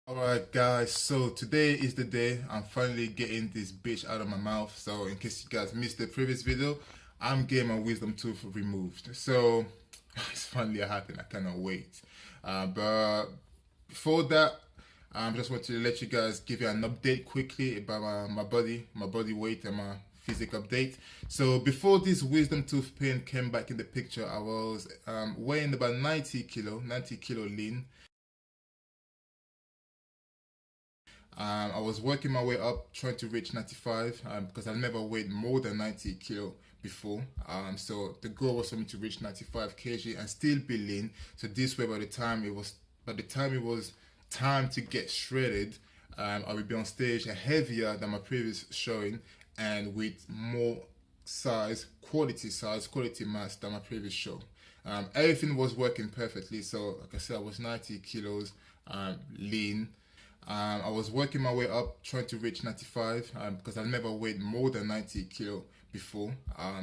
Alright guys, so today is the day I'm finally getting this bitch out of my mouth. So in case you guys missed the previous video, I'm getting my wisdom tooth removed. So it's finally happening, I cannot wait. But before that, I just want to let you guys give you an update quickly about my body weight and my physique update. So before this wisdom tooth pain came back in the picture, I was weighing about 90 kilo lean. I was working my way up, trying to reach 95 because I've never weighed more than 90 kilo before. So the goal was for me to reach 95 kg and still be lean. So this way, by the time it was time to get shredded, I would be on stage heavier than my previous showing and with more quality mass than my previous show. Everything was working perfectly. So, like I said, I was 90 kilos lean. I was working my way up, trying to reach 95 because I've never weighed more than 90 kilo before.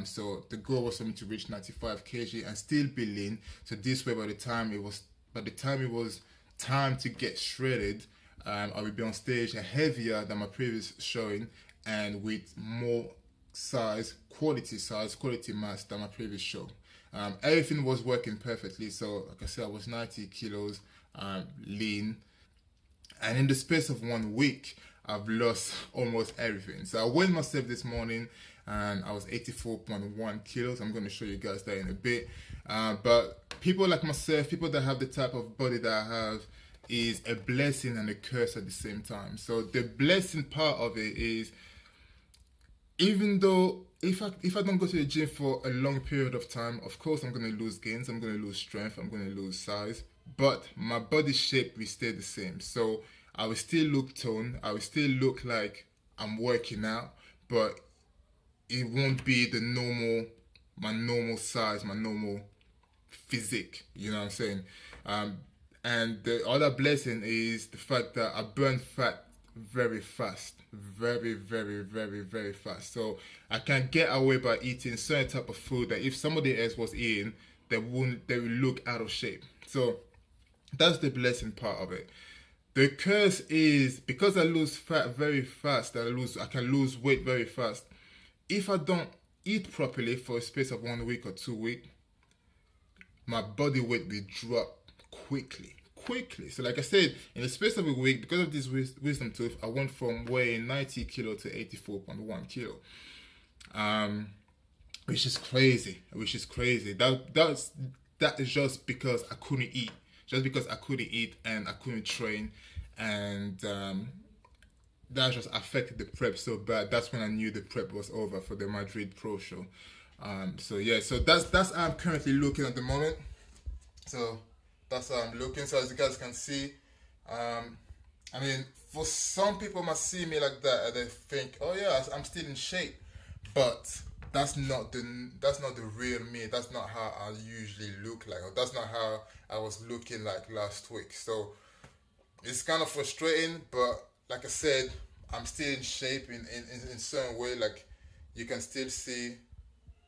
So the goal was for me to reach 95 kg and still be lean. So this way, by the time it was time to get shredded, I would be on stage heavier than my previous showing and with more quality mass than my previous show. Everything was working perfectly. So, like I said, I was 90 kilos lean, and in the space of 1 week, I've lost almost everything. So I weighed myself this morning and I was 84.1 kilos. I'm going to show you guys that in a bit. But people like myself, people that have the type of body that I have, is a blessing and a curse at the same time. So the blessing part of it is, even though if I don't go to the gym for a long period of time, of course I'm gonna lose gains, I'm gonna lose strength, I'm gonna lose size, but my body shape will stay the same. So I will still look toned, I will still look like I'm working out, but it won't be my normal size, my normal physique. You know what I'm saying? Um, and the other blessing is the fact that I burn fat very fast, very fast. So I can get away by eating certain type of food that if somebody else was eating, they will look out of shape. So that's the blessing part of it. The curse is because I lose fat very fast, I can lose weight very fast. If I don't eat properly for a space of 1 week or 2 weeks, my body weight will drop quickly. So like I said, in the space of a week, because of this wisdom tooth, I went from weighing 90 kilo to 84.1 kilo. Which is crazy. That is just because I couldn't eat. Just because I couldn't eat and I couldn't train, and that just affected the prep so bad. That's when I knew the prep was over for the Madrid Pro show. So yeah, so that's how I'm currently looking at the moment. So that's how I'm looking. So as you guys can see, I mean, for some people might see me like that and they think, oh yeah, I'm still in shape, but that's not the real me. That's not how I usually look like, or that's not how I was looking like last week. So it's kind of frustrating, but like I said, I'm still in shape in certain way. Like you can still see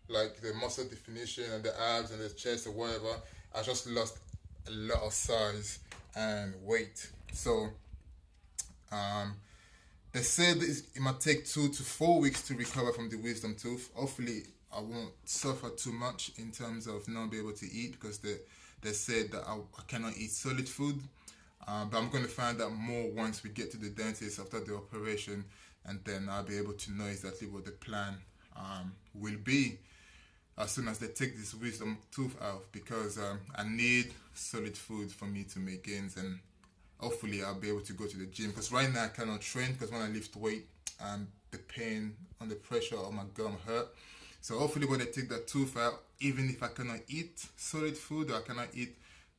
like the muscle definition and the abs and the chest or whatever. I just lost a lot of size and weight. So um, they said it might take 2 to 4 weeks to recover from the wisdom tooth. Hopefully, I won't suffer too much in terms of not be able to eat, because they said that I cannot eat solid food. But I'm going to find out more once we get to the dentist after the operation, and then I'll be able to know exactly what the plan will be as soon as they take this wisdom tooth out, because I need solid food for me to make gains, and hopefully I'll be able to go to the gym, because right now I cannot train because when I lift weight, the pain and the pressure of my gum hurt. So hopefully when they take that tooth out, even if I cannot eat solid food or I cannot eat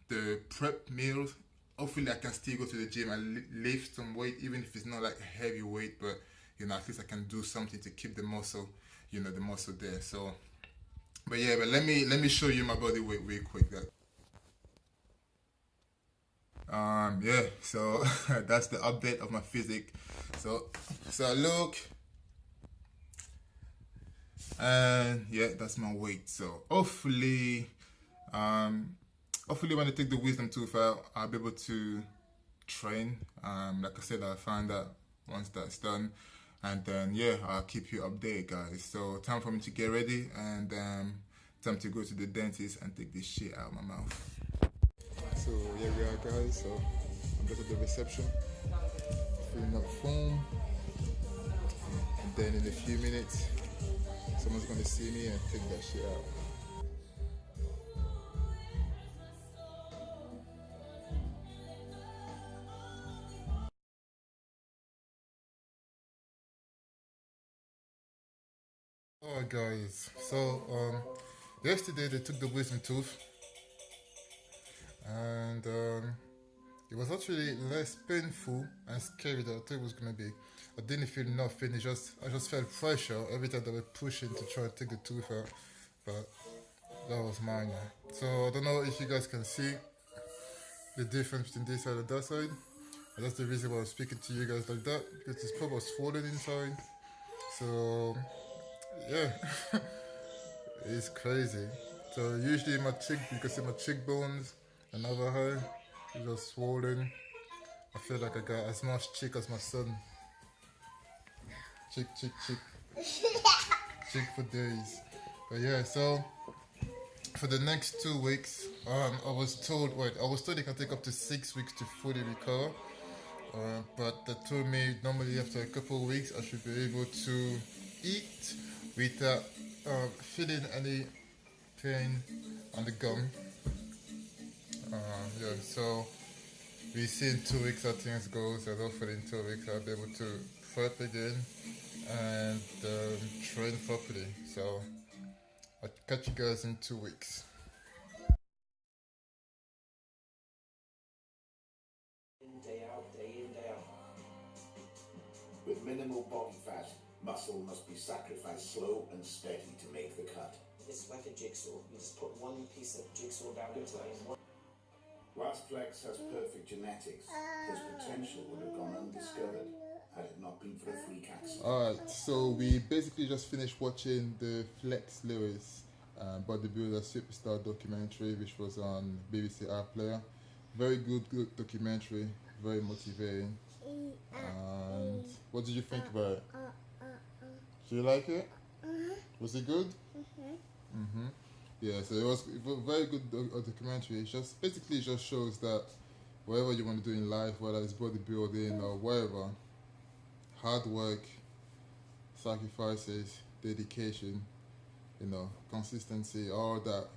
the prep meals, hopefully I can still go to the gym and lift some weight, even if it's not like a heavy weight, but at least I can do something to keep the muscle, the muscle there. So but yeah, but let me show you my body weight real quick. Yeah, so that's the update of my physique. So look, and yeah, that's my weight. So hopefully when I take the wisdom tooth out, I'll be able to train. Like I said, I'll find out once that's done, and then yeah, I'll keep you updated, guys. So time for me to get ready, and time to go to the dentist and take this shit out of my mouth. So here we are, guys. So I'm just at the reception, filling up form, and then in a few minutes, someone's gonna see me and take that shit out. Alright, guys, so yesterday they took the wisdom tooth, and it was actually less painful and scary than I thought it was gonna be. I didn't feel nothing. I just felt pressure every time they were pushing to try to take the tooth out, but that was minor. So I don't know if you guys can see the difference between this side and that side. And that's the reason why I'm speaking to you guys like that, because this part was swollen inside. So yeah, it's crazy. So usually my cheek, you can see my cheekbones and other hair is just swollen. I feel like I got as much cheek as my son. Cheek, cheek, cheek. Cheek for days. But yeah, so for the next 2 weeks, I was told it can take up to 6 weeks to fully recover. But they told me normally after a couple of weeks I should be able to eat without feeling any pain on the gum. Yeah, so we see in 2 weeks how things go. So hopefully in 2 weeks I'll be able to prep again and train properly. So I'll catch you guys in 2 weeks. Day out, day in, day out. With minimal body fat, muscle must be sacrificed slow and steady to make the cut. It's like a jigsaw. You just put one piece of jigsaw down into it. Whilst Flex has perfect genetics, his potential would have gone undiscovered had it not been for a freak accident. Alright, so we basically just finished watching the Flex Lewis bodybuilder superstar documentary, which was on BBC iPlayer. Very good documentary, very motivating. And what did you think about it? Did you like it? Was it good? Yeah, so it was a very good documentary. It just shows that whatever you want to do in life, whether it's bodybuilding or whatever, hard work, sacrifices, dedication, consistency, all that,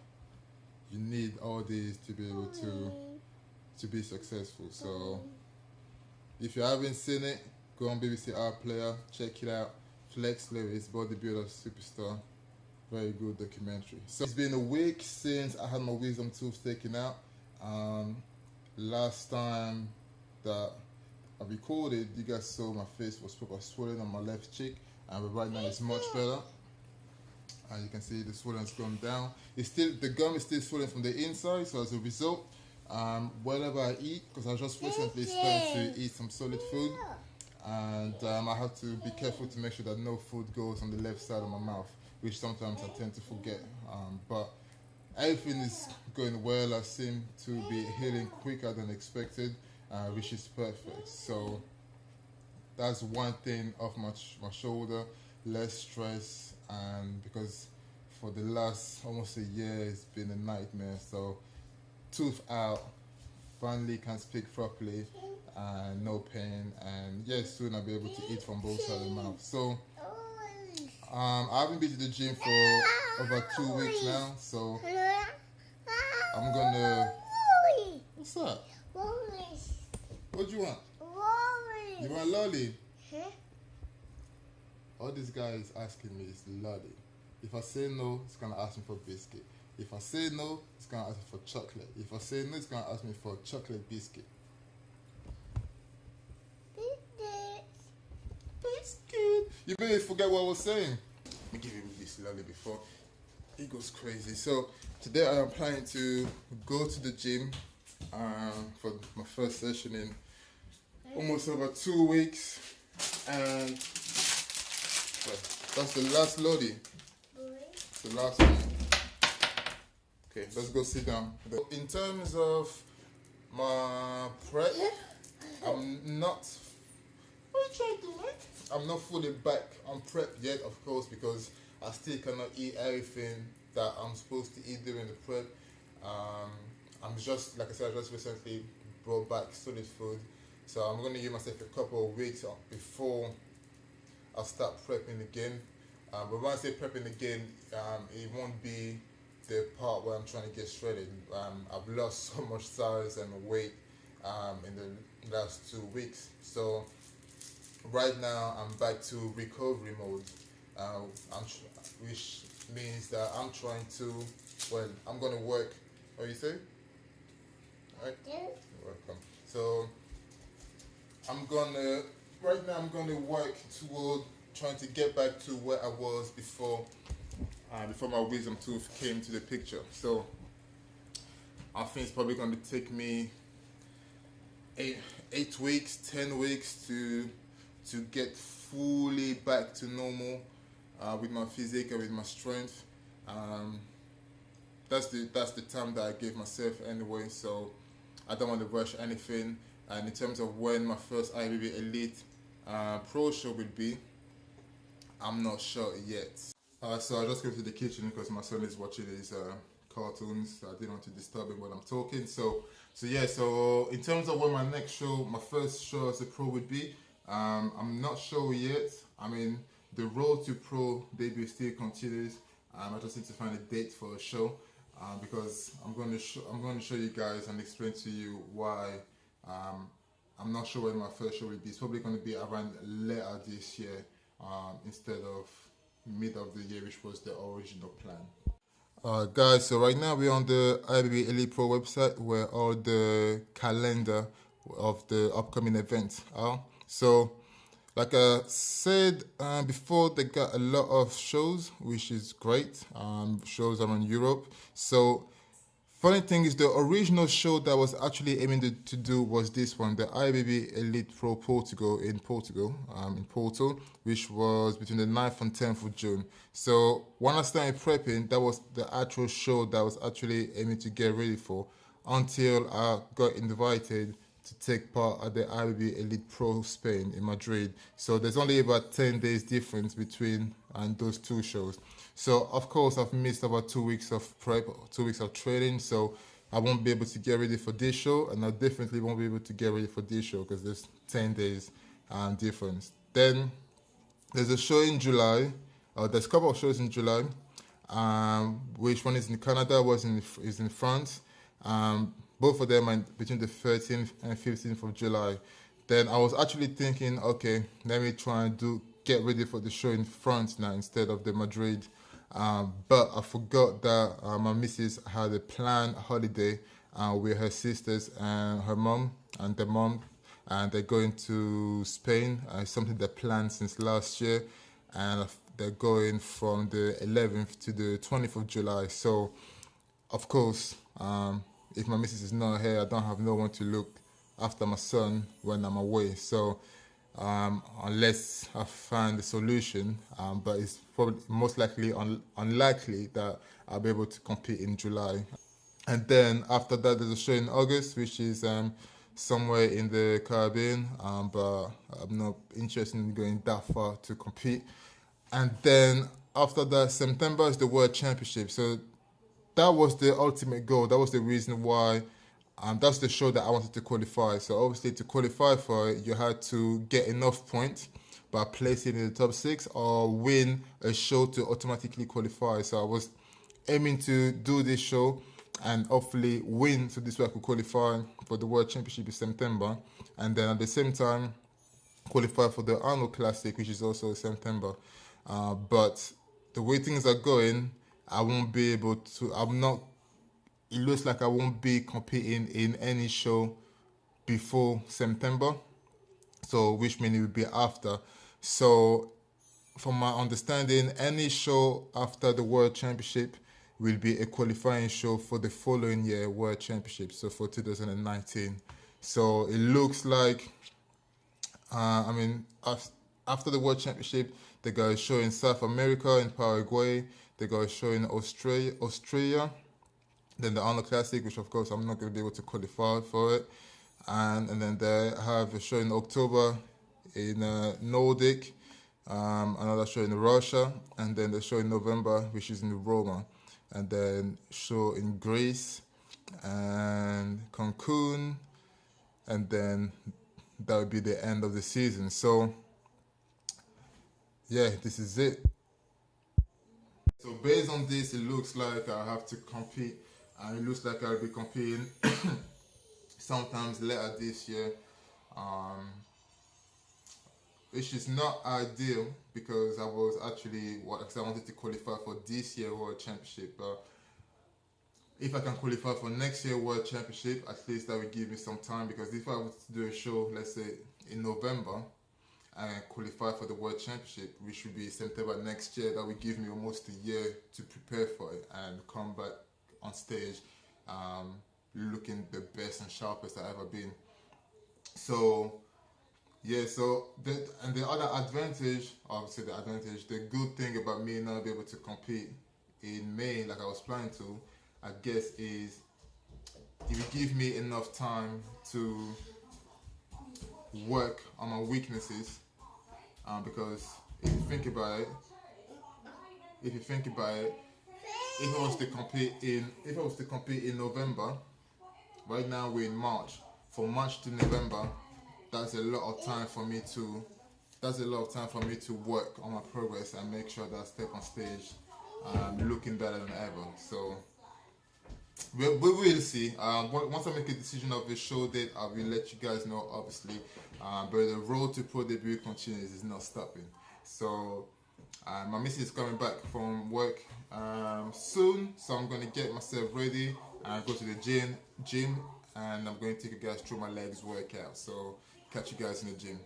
you need all these to be able to be successful. So if you haven't seen it, go on BBC iPlayer, check it out. Flex Lewis, bodybuilder superstar. Very good documentary. So it's been a week since I had my wisdom tooth taken out. Last time that I recorded, you guys saw my face was proper swollen on my left cheek, and right now it's much better. And you can see the swelling has gone down. The gum is still swollen from the inside, so as a result, whatever I eat, because I just recently started to eat some solid food, and I have to be careful to make sure that no food goes on the left side of my mouth, which sometimes I tend to forget. But everything is going well. I seem to be healing quicker than expected, which is perfect. So that's one thing off my shoulder, less stress, and because for the last almost a year it's been a nightmare. So tooth out, finally can speak properly, and no pain, and yes, soon I'll be able to eat from both sides of the mouth. So I haven't been to the gym for over 2 weeks now, so I'm gonna. What's that? What do you want? You want lolly? All this guy is asking me is lolly. If I say no, he's gonna ask me for biscuit. If I say no, he's gonna ask me for chocolate. If I say no, he's gonna ask me for chocolate biscuit. Biscuit. You made me forget what I was saying. Let me give him this lolly before he goes crazy. So today I am planning to go to the gym for my first session in almost over 2 weeks, and that's the last lolly. The last one. Okay, let's go sit down. In terms of my prep, not. What are you trying to do, mate? I'm not fully back on prep yet, of course, because I still cannot eat everything that I'm supposed to eat during the prep. I'm just, like I said, I just recently brought back solid food, so I'm going to give myself a couple of weeks before I start prepping again. But when I say prepping again, it won't be the part where I'm trying to get shredded. I've lost so much size and weight in the last 2 weeks, so right now I'm back to recovery mode, which means that I'm trying to, I'm going to work. What do you say? Right? You're welcome. So right now I'm gonna work toward trying to get back to where I was before my wisdom tooth came to the picture. So I think it's probably going to take me 8 weeks, 10 weeks to get fully back to normal with my physique and with my strength. That's the time that I gave myself anyway. So I don't want to rush anything. And in terms of when my first IBB Elite Pro show will be, I'm not sure yet. So I just came to the kitchen because my son is watching his cartoons. I didn't want to disturb him while I'm talking. So in terms of when my next show, my first show as a pro would be, I'm not sure yet. I mean, the road to pro debut still continues. I just need to find a date for a show. Because I'm going to show you guys and explain to you why I'm not sure when my first show will be. It's probably going to be around later this year instead of mid of the year, which was the original plan. Guys, so right now we're on the IBB Elite Pro website where all the calendar of the upcoming events are. So like I said before, they got a lot of shows, which is great. Shows around Europe. So, funny thing is, the original show that was actually aiming to do was this one, the IBB Elite Pro Portugal in Portugal, in Porto, which was between the 9th and 10th of June. So, when I started prepping, that was the actual show that I was actually aiming to get ready for, until I got invited to take part at the IBB Elite Pro Spain in Madrid. So there's only about 10 days difference between those two shows. So of course I've missed about 2 weeks of prep, 2 weeks of training, so I won't be able to get ready for this show, and I definitely won't be able to get ready for this show because there's 10 days difference. Then there's a show in July, there's a couple of shows in July, which one is in Canada, is in France. Both of them are between the 13th and 15th of July. Then I was actually thinking, okay, let me try and get ready for the show in France now instead of the Madrid. But I forgot that my missus had a planned holiday with her sisters and her mom and their mom, and they're going to Spain. Something they planned since last year, and they're going from the 11th to the 20th of July. So, of course, if my missus is not here, I don't have no one to look after my son when I'm away. So unless I find a solution, but it's probably most likely unlikely that I'll be able to compete in July. And then after that, there's a show in August, which is somewhere in the Caribbean, but I'm not interested in going that far to compete. And then after that, September is the World Championship. So that was the ultimate goal. That was the reason why. That's the show that I wanted to qualify. So obviously, to qualify for it, you had to get enough points by placing in the top 6 or win a show to automatically qualify. So I was aiming to do this show and hopefully win, so this way I could qualify for the World Championship in September, and then at the same time qualify for the Arnold Classic, which is also in September. But the way things are going, I won't be able to. It looks like I won't be competing in any show before September, so which means it will be after. So, from my understanding, any show after the World Championship will be a qualifying show for the following year World Championship, so for 2019. So it looks like, after the World Championship, they got a show in South America, in Paraguay. They got a show in Australia. Then the Arnold Classic, which of course I'm not going to be able to qualify for it. and then they have a show in October in Nordic, another show in Russia, and then the show in November, which is in Roma, and then show in Greece and Cancun, and then that would be the end of the season. So yeah, this is it. So based on this, it looks like I have to compete, and it looks like I'll be competing sometimes later this year, which is not ideal because I was actually because I wanted to qualify for this year World Championship. But if I can qualify for next year World Championship, at least that will give me some time, because if I was to do a show, let's say in November, and qualify for the World Championship, which will be September next year, that will give me almost a year to prepare for it and come back on stage looking the best and sharpest I've ever been. So yeah, so the other advantage, obviously the good thing about me not being able to compete in May like I was planning to, I guess, is it will give me enough time to work on my weaknesses, because if you think about it, if I was to compete in November, right now we're in March. From March to November, that's a lot of time for me to work on my progress and make sure that I step on stage looking better than ever. So we will see. Once I make a decision of the show date, I will let you guys know, obviously. But the road to pro debut continues, is not stopping. So my missus is coming back from work soon, so I'm going to get myself ready and go to the gym, and I'm going to take you guys through my legs workout. So catch you guys in the gym.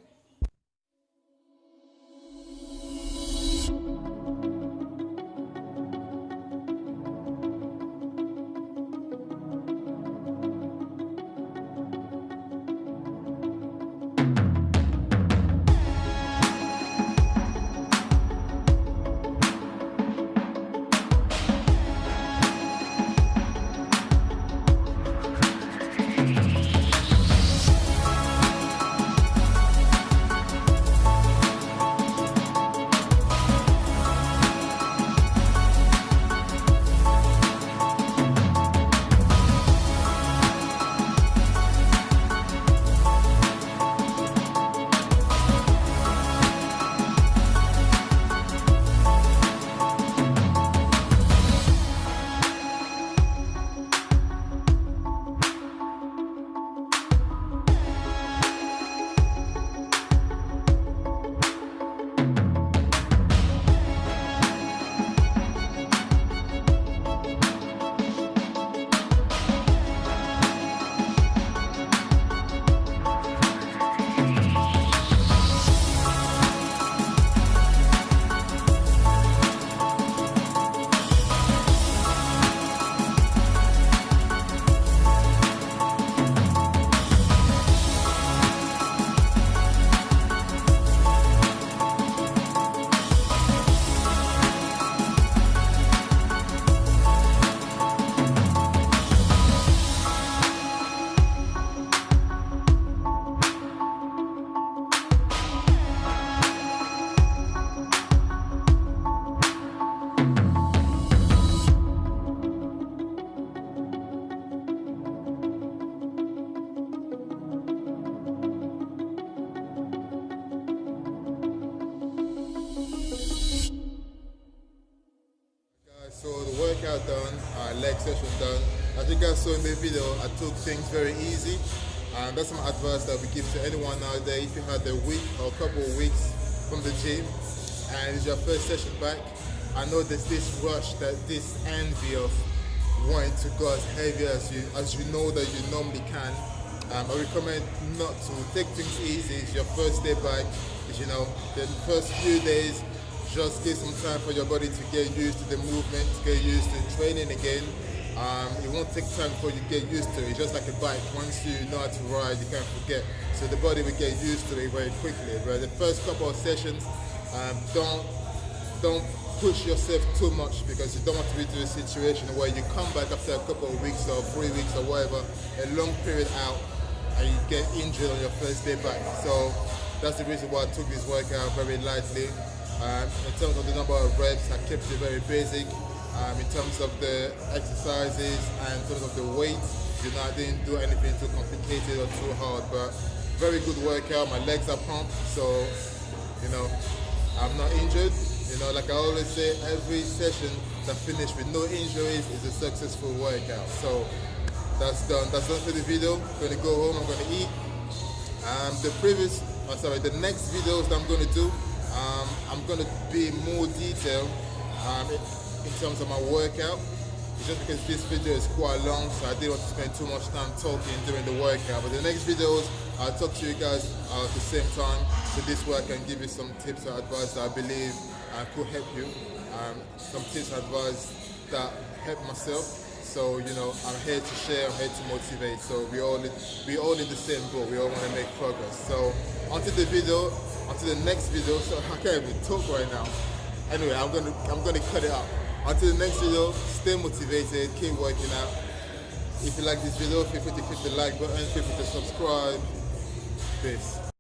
So the workout done, leg session done. As you guys saw in the video, I took things very easy, and that's some advice that we give to anyone out there. If you had a week or a couple of weeks from the gym and it's your first session back, I know there's this rush, this envy of wanting to go as heavy as you know that you normally can. I recommend not to take things easy. It's your first day back. The first few days, just give some time for your body to get used to the movement, to get used to training again. It won't take time before you get used to it. It's just like a bike. Once you know how to ride, you can't forget. So the body will get used to it very quickly. But the first couple of sessions, don't push yourself too much, because you don't want to be to a situation where you come back after a couple of weeks or 3 weeks or whatever, a long period out, and you get injured on your first day back. So that's the reason why I took this workout very lightly. In terms of the number of reps, I kept it very basic. In terms of the exercises and in terms of the weight, I didn't do anything too complicated or too hard, but very good workout. My legs are pumped, so I'm not injured. Like I always say, every session that finished with no injuries is a successful workout. So that's done. That's done for the video. I'm gonna go home. I'm gonna eat. The next videos that I'm gonna do, I'm gonna be more detailed in terms of my workout. It's just because this video is quite long, so I didn't want to spend too much time talking during the workout. But the next videos, I'll talk to you guys at the same time. So this way I can give you some tips or advice that I believe could help you. Some tips and advice that help myself. So I'm here to share, I'm here to motivate. So we all in the same boat. We all want to make progress. So onto the next video. So I can't even talk right now. Anyway, I'm gonna cut it out. Until the next video, stay motivated, keep working out. If you like this video, feel free to click the like button, feel free to subscribe. Peace.